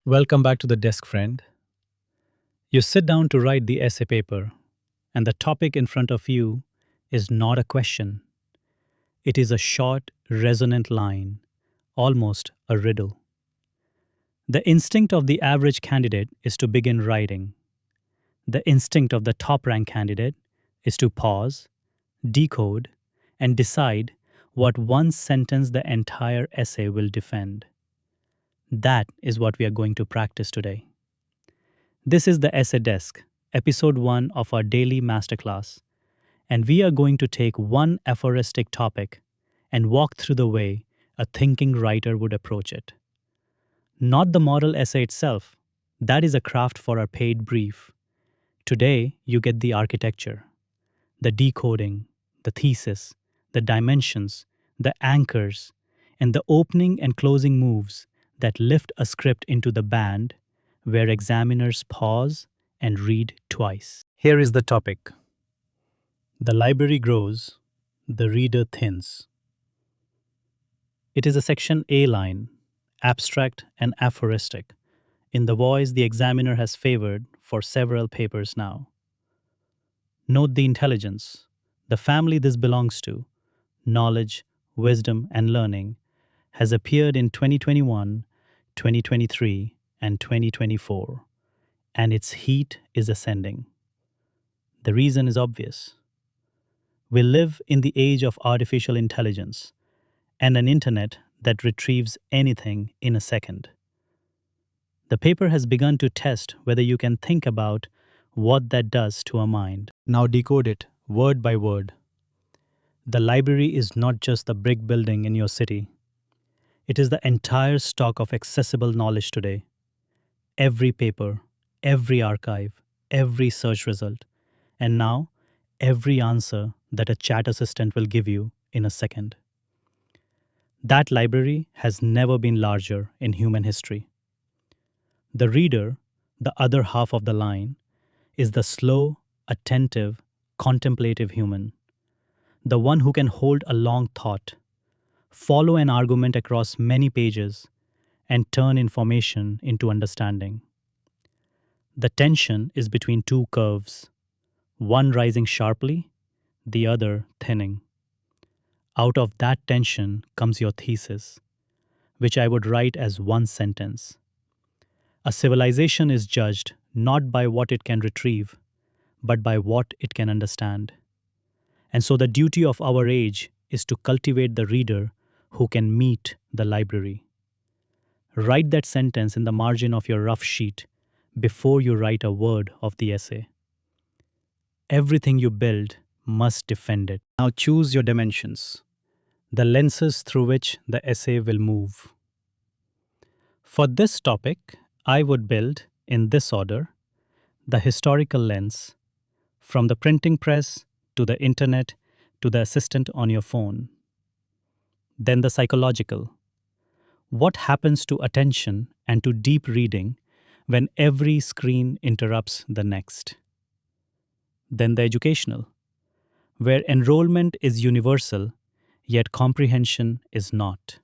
Welcome back to the desk, friend. You sit down to write the essay paper, and the topic in front of you is not a question. It is a short, resonant line, almost a riddle. The instinct of the average candidate is to begin writing. The instinct of the top rank candidate is to pause, decode, and decide what one sentence the entire essay will defend. That is what we are going to practice today. This is the Essay Desk, episode 1 of our daily masterclass, and we are going to take one aphoristic topic and walk through the way a thinking writer would approach it. Not the model essay itself, that is a craft for our paid brief. Today, you get the architecture, the decoding, the thesis, the dimensions, the anchors, and the opening and closing moves that lift a script into the band where examiners pause and read twice. Here is the topic. The library grows, the reader thins. It is a section A line, abstract and aphoristic, in the voice the examiner has favored for several papers now. Note the intelligence, the family this belongs to, knowledge, wisdom, and learning, has appeared in 2021, 2023, and 2024, and its heat is ascending. The reason is obvious. We live in the age of artificial intelligence and an internet that retrieves anything in a second. The paper has begun to test whether you can think about what that does to a mind. Now decode it, word by word. The library is not just the brick building in your city. It is the entire stock of accessible knowledge today. Every paper, every archive, every search result, and now every answer that a chat assistant will give you in a second. That library has never been larger in human history. The reader, the other half of the line, is the slow, attentive, contemplative human, the one who can hold a long thought, follow an argument across many pages, and turn information into understanding. The tension is between two curves, one rising sharply, the other thinning. Out of that tension comes your thesis, which I would write as one sentence. A civilization is judged not by what it can retrieve, but by what it can understand. And so the duty of our age is to cultivate the reader who can meet the library. Write that sentence in the margin of your rough sheet before you write a word of the essay. Everything you build must defend it. Now choose your dimensions, the lenses through which the essay will move. For this topic, I would build, in this order, the historical lens, from the printing press to the internet to the assistant on your phone. Then the psychological. What happens to attention and to deep reading when every screen interrupts the next? Then the educational, where enrollment is universal, yet comprehension is not.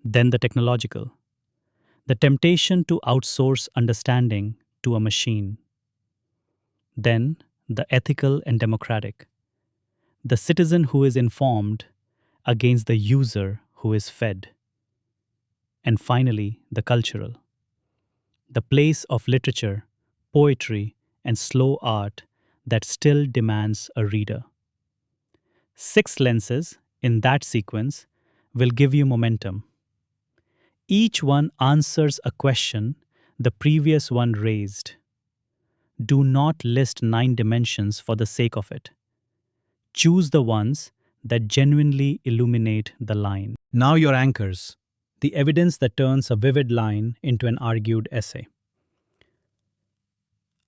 Then the technological, the temptation to outsource understanding to a machine. Then the ethical and democratic, the citizen who is informed against the user who is fed. And finally, the cultural, the place of literature, poetry, and slow art that still demands a reader. 6 lenses in that sequence will give you momentum. Each one answers a question the previous one raised. Do not list 9 dimensions for the sake of it. Choose the ones that genuinely illuminate the line. Now your anchors, the evidence that turns a vivid line into an argued essay.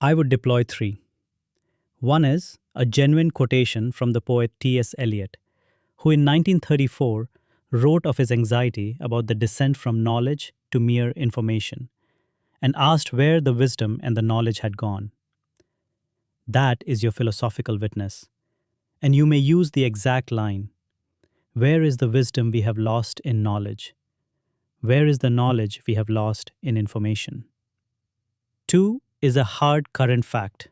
I would deploy 3. One is a genuine quotation from the poet T.S. Eliot, who in 1934 wrote of his anxiety about the descent from knowledge to mere information, and asked where the wisdom and the knowledge had gone. That is your philosophical witness, and you may use the exact line, "Where is the wisdom we have lost in knowledge? Where is the knowledge we have lost in information? 2 is a hard current fact.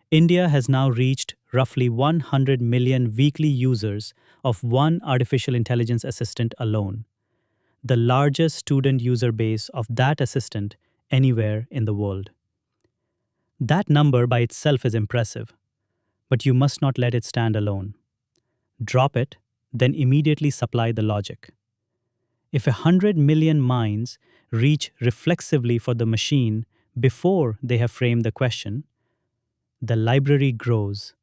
India has now reached roughly 100 million weekly users of one artificial intelligence assistant alone, the largest student user base of that assistant anywhere in the world. That number by itself is impressive, but you must not let it stand alone. Drop it, then immediately supply the logic. If 100 million minds reach reflexively for the machine before they have framed the question, the library grows,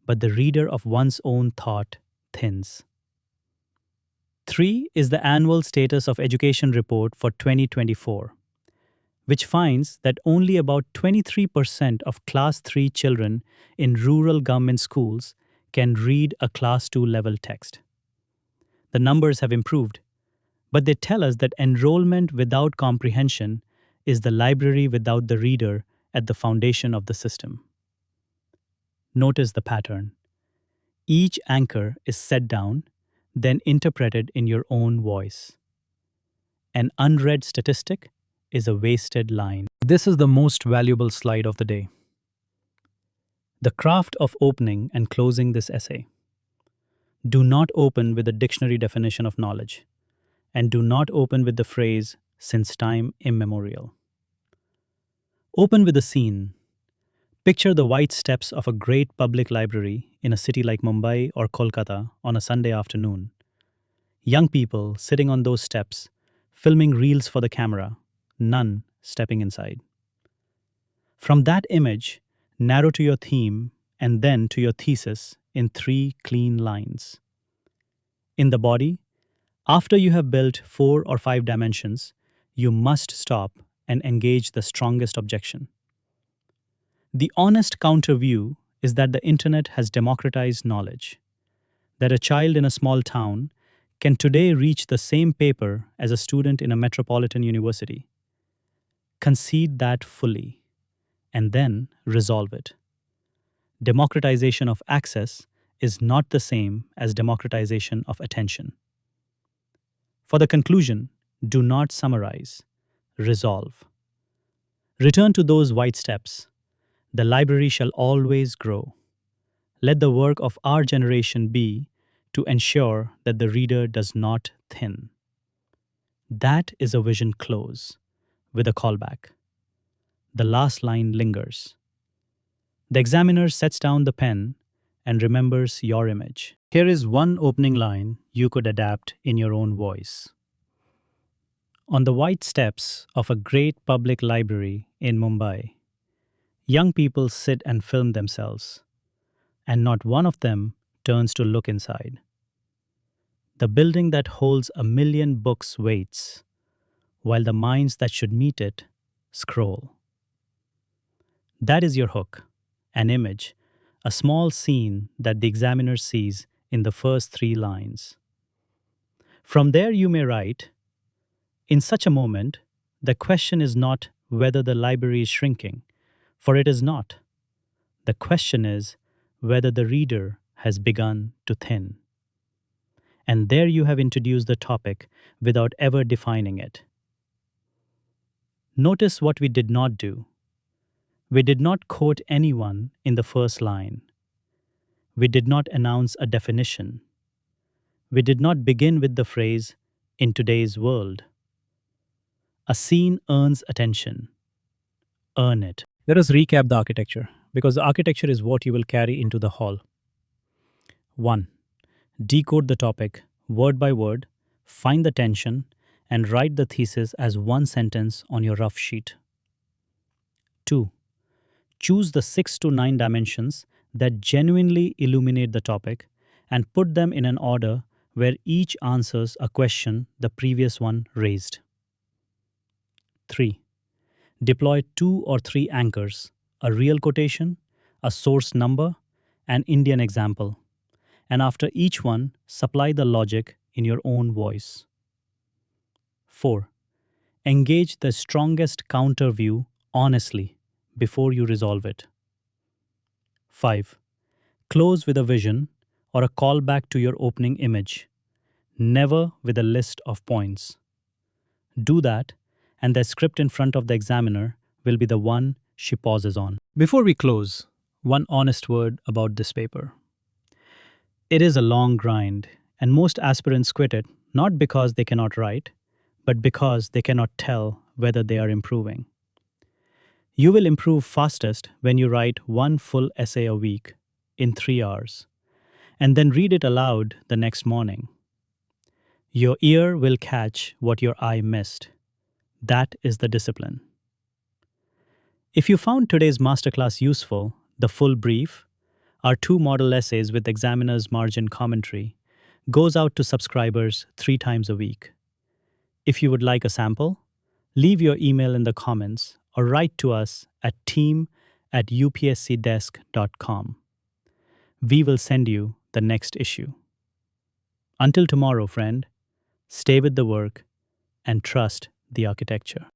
but the reader of one's own thought thins. 3 is the annual status of education report for 2024, which finds that only about 23% of Class 3 children in rural government schools can read a Class 2 level text. The numbers have improved, but they tell us that enrollment without comprehension is the library without the reader at the foundation of the system. Notice the pattern. Each anchor is set down, then interpreted in your own voice. An unread statistic is a wasted line. This is the most valuable slide of the day. The craft of opening and closing this essay. Do not open with a dictionary definition of knowledge, and do not open with the phrase, since time immemorial. Open with a scene. Picture the white steps of a great public library in a city like Mumbai or Kolkata on a Sunday afternoon. Young people sitting on those steps, filming reels for the camera, none stepping inside. From that image, narrow to your theme and then to your thesis in 3 clean lines. In the body, after you have built 4 or 5 dimensions, you must stop and engage the strongest objection. The honest counter view is that the internet has democratized knowledge, that a child in a small town can today reach the same paper as a student in a metropolitan university. Concede that fully, and then resolve it. Democratization of access is not the same as democratization of attention. For the conclusion, do not summarize, resolve. Return to those white steps. The library shall always grow. Let the work of our generation be to ensure that the reader does not thin. That is a vision close, with a callback. The last line lingers. The examiner sets down the pen and remembers your image. Here is one opening line you could adapt in your own voice. On the white steps of a great public library in Mumbai, young people sit and film themselves, and not one of them turns to look inside. The building that holds 1 million books waits, while the minds that should meet it scroll. That is your hook, an image, a small scene that the examiner sees in the first 3 lines. From there you may write, in such a moment, the question is not whether the library is shrinking, for it is not. The question is whether the reader has begun to thin. And there you have introduced the topic without ever defining it. Notice what we did not do. We did not quote anyone in the first line. We did not announce a definition. We did not begin with the phrase, in today's world. A scene earns attention. Earn it. Let us recap the architecture, because the architecture is what you will carry into the hall. 1. Decode the topic, word by word, find the tension, and write the thesis as one sentence on your rough sheet. 2. Choose the 6 to 9 dimensions that genuinely illuminate the topic and put them in an order where each answers a question the previous one raised. 3. Deploy 2 or 3 anchors, a real quotation, a source number, an Indian example, and after each one, supply the logic in your own voice. 4. Engage the strongest counter view honestly before you resolve it. 5. Close with a vision or a callback to your opening image, never with a list of points. Do that, and the script in front of the examiner will be the one she pauses on. Before we close, one honest word about this paper. It is a long grind, and most aspirants quit it not because they cannot write, but because they cannot tell whether they are improving. You will improve fastest when you write one full essay a week in 3 hours, and then read it aloud the next morning. Your ear will catch what your eye missed. That is the discipline. If you found today's masterclass useful, the full brief, our 2 model essays with examiner's margin commentary, goes out to subscribers 3 times a week. If you would like a sample, leave your email in the comments or write to us at team@upscdesk.com. We will send you the next issue. Until tomorrow, friend, stay with the work and trust the architecture.